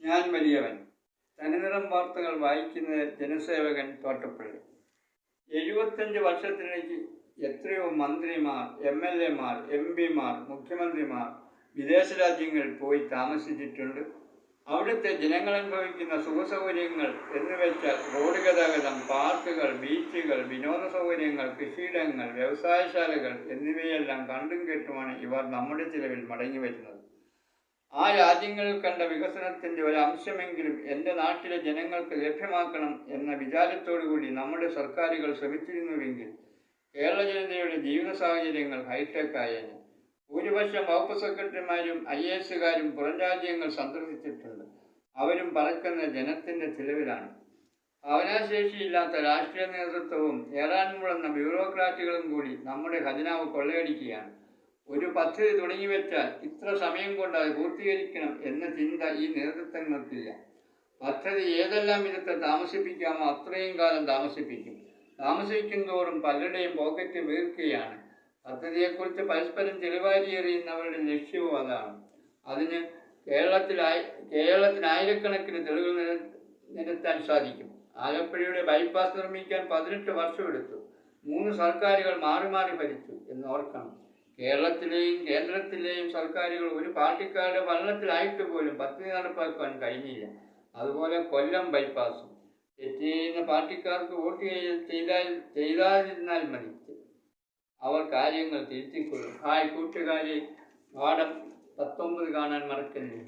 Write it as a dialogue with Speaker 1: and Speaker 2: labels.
Speaker 1: ഞാൻ വലിയവൻ. തനിനിറം വാർത്തകൾ വായിക്കുന്നത് ജനസേവകൻ തോട്ടപ്പള്ളി. 75 വർഷത്തിലേക്ക് എത്രയോ മന്ത്രിമാർ, MLA മാർ, MP മാർ, മുഖ്യമന്ത്രിമാർ വിദേശ രാജ്യങ്ങളിൽ പോയി താമസിച്ചിട്ടുണ്ട്. അവിടുത്തെ ജനങ്ങൾ അനുഭവിക്കുന്ന സുഖസൗകര്യങ്ങൾ എന്നുവെച്ചാൽ റോഡ് ഗതാഗതം, പാർക്കുകൾ, ബീച്ചുകൾ, വിനോദ സൗകര്യങ്ങൾ, കൃഷിയിടങ്ങൾ, വ്യവസായശാലകൾ എന്നിവയെല്ലാം കണ്ടും കേട്ടുമാണ് ഇവർ നമ്മുടെ ചിലവിൽ മടങ്ങി വരുന്നത്. ആ രാജ്യങ്ങളിൽ കണ്ട വികസനത്തിൻ്റെ ഒരംശമെങ്കിലും എൻ്റെ നാട്ടിലെ ജനങ്ങൾക്ക് ലഭ്യമാക്കണം എന്ന വിചാരത്തോടുകൂടി നമ്മുടെ സർക്കാരുകൾ ശ്രമിച്ചിരുന്നുവെങ്കിൽ കേരള ജനതയുടെ ജീവിത സാഹചര്യങ്ങൾ ഹൈടെക് ആയേനെ. ഭൂരിപക്ഷം വകുപ്പ് സെക്രട്ടറിമാരും IAS-കാരും പുറം രാജ്യങ്ങൾ സന്ദർശിച്ചിട്ടുണ്ട്. അവരും പറക്കുന്ന ജനത്തിൻ്റെ ചിലവിലാണ്. ഭാവനാശേഷിയില്ലാത്ത രാഷ്ട്രീയ നേതൃത്വവും ഏറാൻമുളന്ന ബ്യൂറോക്രാറ്റുകളും കൂടി നമ്മുടെ ഖജനാവ് കൊള്ളയടിക്കുകയാണ്. ഒരു പദ്ധതി തുടങ്ങിവെച്ചാൽ ഇത്ര സമയം കൊണ്ട് അത് പൂർത്തീകരിക്കണം എന്ന ചിന്ത ഈ നേതൃത്വങ്ങൾക്കില്ല. പദ്ധതി ഏതെല്ലാം വിധത്തിൽ താമസിപ്പിക്കാമോ അത്രയും കാലം താമസിപ്പിക്കും. താമസിക്കും തോറും പലരുടെയും പോക്കറ്റ് വീർക്കുകയാണ്. പദ്ധതിയെക്കുറിച്ച് പരസ്പരം ചെളിവാരി എറിയുന്നവരുടെ ലക്ഷ്യവും അതാണ്. അതിന് കേരളത്തിന് ആയിരക്കണക്കിന് തെളിവുകൾ നിരത്താൻ സാധിക്കും. ആലപ്പുഴയുടെ ബൈപ്പാസ് നിർമ്മിക്കാൻ 18 വർഷമെടുത്തു. 3 സർക്കാരുകൾ മാറി മാറി ഭരിച്ചു എന്നോർക്കണം. കേരളത്തിലെയും കേന്ദ്രത്തിലെയും സർക്കാരുകൾ ഒരു പാർട്ടിക്കാരുടെ ഭരണത്തിലായിട്ട് പോലും പദ്ധതി നടപ്പാക്കാൻ കഴിഞ്ഞില്ല. അതുപോലെ കൊല്ലം ബൈപ്പാസും. തെറ്റ് ചെയ്യുന്ന പാർട്ടിക്കാർക്ക് വോട്ട് ചെയ്താതിരുന്നാൽ മതി, അവർ കാര്യങ്ങൾ തിരുത്തിക്കൊള്ളും. ഹായ് കൂട്ടുകാരെ, പാഠം 19 കാണാൻ മറക്കല്ലേ.